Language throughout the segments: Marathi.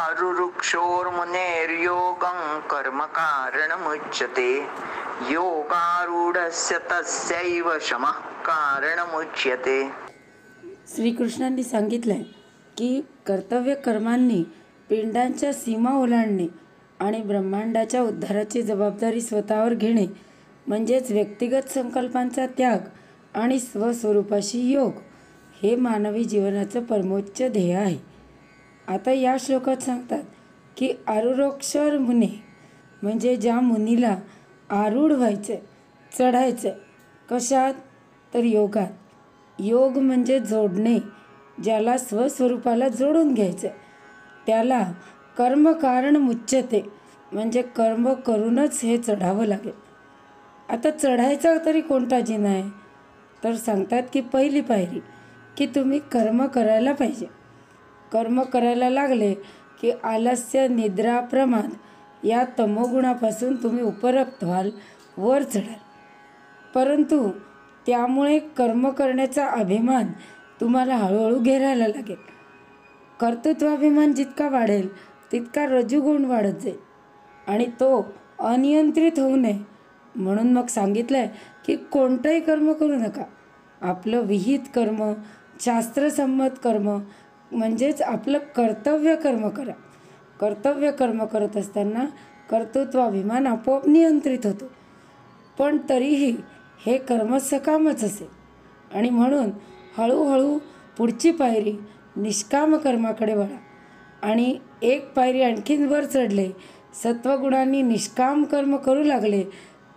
आरुरुक्षोर्मुनेर्योगं कर्म कारणमुच्यते योगारूढस्य तस्यैव शमः कारणमुच्यते. श्रीकृष्णांनी सांगितलंय की कर्तव्य कर्मांनी पिंडांच्या सीमा ओलांडणे आणि ब्रह्मांडाच्या उद्धाराची जबाबदारी स्वतःवर घेणे म्हणजेच व्यक्तिगत संकल्पांचा त्याग आणि स्वस्वरूपाशी योग हे मानवी जीवनाचं परमोच्च ध्येय आहे. आता या श्लोकात सांगतात की आरुरोक्षर मुने म्हणजे ज्या मुनीला आरूढ व्हायचं, चढायचं, कशात तर योगात. योग म्हणजे जोडणे, ज्याला स्वस्वरूपाला जोडून घ्यायचं त्याला कर्मकारण मुच्यते म्हणजे कर्म करूनच हे चढावं लागेल. आता चढायचा तरी कोणता जिना आहे तर सांगतात की पहिली पायरी की तुम्ही कर्म करायला पाहिजे. कर्म करायला लागले की आलस्य, निद्रा, प्रमाद या तमोगुणापासून तुम्ही उपरक्त व्हाल, वर चढाल. परंतु त्यामुळे कर्म करण्याचा अभिमान तुम्हाला हळूहळू घेरायला लागेल. कर्तृत्वाभिमान जितका वाढेल तितका रजोगुण वाढत जाईल आणि तो अनियंत्रित होऊ नये म्हणून मग सांगितलं आहे की कोणतंही कर्म करू नका. आपलं विहित कर्म, शास्त्रसंमत कर्म म्हणजेच आपलं कर्तव्य कर्म करा. कर्तव्य कर्म करत असताना कर्तृत्वाभिमान आपोआप नियंत्रित होतो. पण तरीही हे कर्म सकामच असेल आणि म्हणून हळूहळू पुढची पायरी निष्काम कर्माकडे वळा आणि एक पायरी आणखीन वर चढले, सत्वगुणांनी निष्काम कर्म करू लागले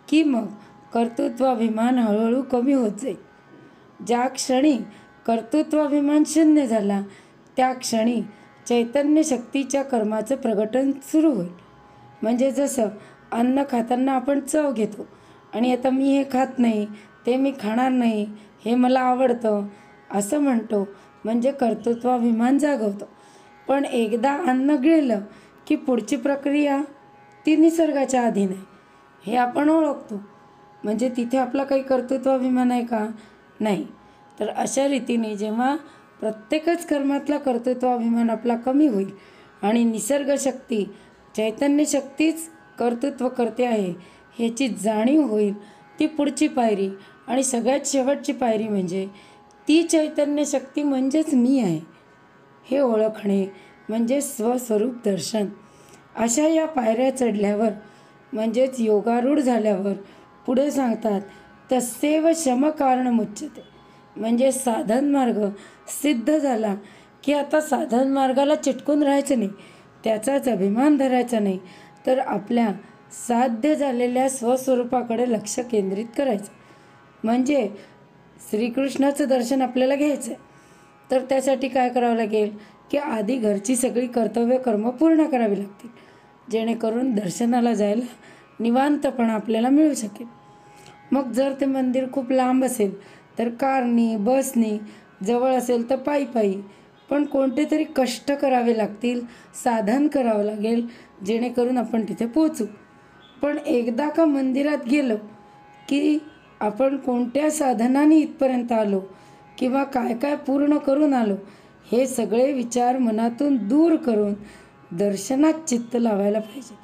की मग कर्तृत्वाभिमान हळूहळू कमी होत जाईल. ज्या क्षणी कर्तृत्वाभिमान शून्य झाला त्या क्षणी चैतन्य शक्तीच्या कर्माचं प्रगटन सुरू होईल. म्हणजे जसं अन्न खाताना आपण चव घेतो आणि आता मी हे खात नाही, ते मी खाणार नाही, हे मला आवडतं असं म्हणतो म्हणजे कर्तृत्वाभिमान जागवतो. पण एकदा अन्न गिळलं की पुढची प्रक्रिया ती निसर्गाच्या अधीन आहे हे आपण ओळखतो. म्हणजे तिथे आपला काही कर्तृत्वाभिमान आहे का? नाही. तर अशा रीतीने जेव्हा प्रत्येकच कर्मातला कर्तृत्वाभिमान आपला कमी होईल आणि निसर्ग शक्ती, चैतन्य शक्तीच कर्तृत्व करते आहे ह्याची जाणीव होईल, ती पुढची पायरी आणि सगळ्यात शेवटची पायरी म्हणजे ती चैतन्य शक्ती म्हणजेच मी आहे हे ओळखणे म्हणजे स्वस्वरूप दर्शन. अशा या पायऱ्या चढल्यावर म्हणजेच योगारूढ झाल्यावर पुढे सांगतात तस्यैव शम कारणमुच्यते म्हणजे साधन मार्ग सिद्ध झाला की आता साधन मार्गाला चिटकून राहायचं नाही, त्याचाच अभिमान धरायचा नाही, तर आपल्या साध्य झालेल्या स्वस्वरूपाकडे लक्ष केंद्रित करायचं. म्हणजे श्रीकृष्णाचं दर्शन आपल्याला घ्यायचं आहे तर त्यासाठी काय करावं लागेल की आधी घरची सगळी कर्तव्य कर्म पूर्ण करावी लागतील जेणेकरून दर्शनाला जायला निवांतपणा आपल्याला मिळू शकेल. मग जर ते मंदिर खूप लांब असेल तर कारनी, बसनी, जवळ असेल तर पायी पायी, पण कोणते तरी कष्ट करावे लागतील, साधन करावं लागेल जेणेकरून आपण तिथे पोचू. पण एकदा का मंदिरात गेलो की आपण कोणत्या साधनाने इथपर्यंत आलो किंवा काय काय पूर्ण करून आलो हे सगळे विचार मनातून दूर करून दर्शनात चित्त लावायला पाहिजे.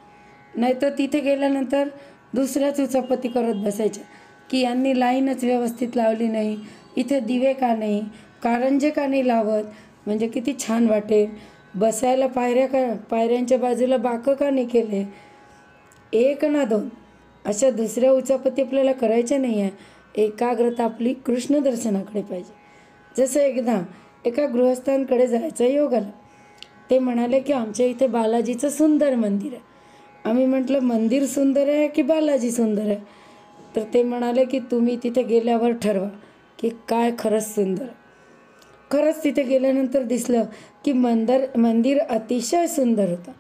नाहीतर तिथे गेल्यानंतर दुसऱ्याच उचापती करत बसायच्या की यांनी लाईनच व्यवस्थित लावली नाही, इथे दिवे का नाही, कारंजे का नाही लावत, म्हणजे किती छान वाटेल, बसायला पायऱ्यांच्या बाजूला बाकं का नाही केले. एक ना दोन अशा दुसऱ्या उचापती आपल्याला करायच्या नाही आहे. एकाग्रता आपली कृष्ण दर्शनाकडे पाहिजे. जसं एकदा एका गृहस्थांकडे जायचा योग आला. ते म्हणाले की आमच्या इथे बालाजीचं सुंदर मंदिर आहे. आम्ही म्हटलं मंदिर सुंदर आहे की बालाजी सुंदर आहे? तर ते म्हणाले की तुम्ही तिथे गेल्यावर ठरवा की काय खरंच सुंदर आहे. खरंच तिथे गेल्यानंतर दिसलं की मंदिर अतिशय सुंदर होता.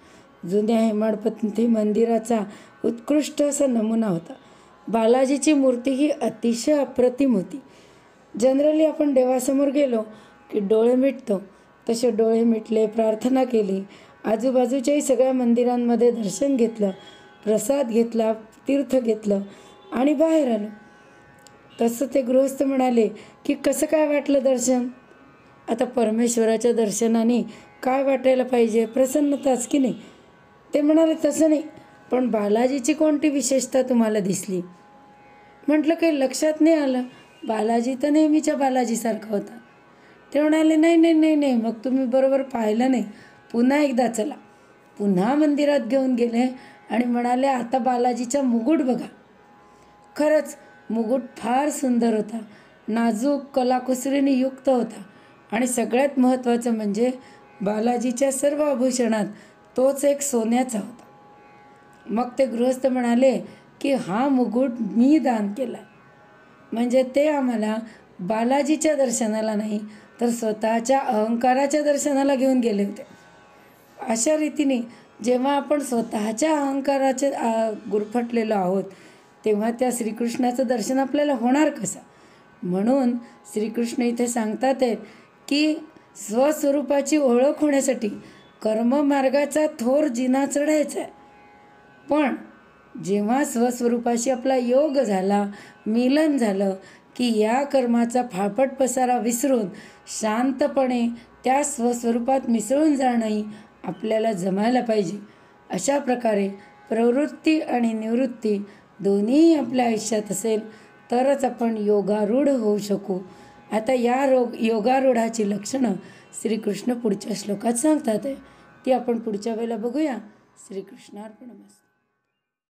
जुन्या हेमाडपंथी मंदिराचा उत्कृष्ट असा नमुना होता. बालाजीची मूर्ती ही अतिशय अप्रतिम होती. जनरली आपण देवासमोर गेलो की डोळे मिटतो, तसे डोळे मिटले, प्रार्थना केली, आजूबाजूच्याही सगळ्या मंदिरांमध्ये दर्शन घेतलं, प्रसाद घेतला, तीर्थ घेतलं आणि बाहेर आलो. तसं ते गृहस्थ म्हणाले की कसं काय वाटलं दर्शन? आता परमेश्वराच्या दर्शनाने काय वाटायला पाहिजे? प्रसन्नताच की नाही? ते म्हणाले तसं नाही, पण बालाजीची कोणती विशेषता तुम्हाला दिसली? म्हटलं काही लक्षात नाही आलं. बालाजी तर नेहमीच्या बालाजीसारखा होता. ते म्हणाले नाही नाही नाही नाही, मग तुम्ही बरोबर पाहिलं नाही, पुन्हा एकदा चला. पुन्हा मंदिरात घेऊन गेले आणि म्हणाले आता बालाजीचा मुकुट बघा. खरंच मुकुट फार सुंदर होता, नाजूक कलाकुसरीने युक्त होता आणि सगळ्यात महत्त्वाचं म्हणजे बालाजीच्या सर्व आभूषणात तोच एक सोन्याचा होता. मग ते गृहस्थ म्हणाले की हा मुकुट मी दान केला. म्हणजे ते आम्हाला बालाजीच्या दर्शनाला नाही तर स्वतःच्या अहंकाराच्या दर्शनाला घेऊन गेले होते. अशा रीतीने जेव्हा आपण स्वतःच्या अहंकाराचे गुरफटलेलो आहोत तेव्हा त्या श्रीकृष्णाचं दर्शन आपल्याला होणार कसं? म्हणून श्रीकृष्ण इथे सांगतात आहेत की स्वस्वरूपाची ओळख होण्यासाठी कर्ममार्गाचा थोर जिना चढायचा आहे. पण जेव्हा स्वस्वरूपाशी आपला योग झाला, मिलन झालं की या कर्माचा फाळफट पसारा विसरून शांतपणे त्या स्वस्वरूपात मिसळून जाणंही आपल्याला जमायला पाहिजे. अशा प्रकारे प्रवृत्ती आणि निवृत्ती दोन्हीही आपल्या आयुष्यात असेल तरच आपण योगारूढ होऊ शकू. आता या योगारूढाची लक्षणं श्रीकृष्ण पुढच्या श्लोकात सांगतात आहे, ती आपण पुढच्या वेळेला बघूया. श्रीकृष्णार्पणमस्तु.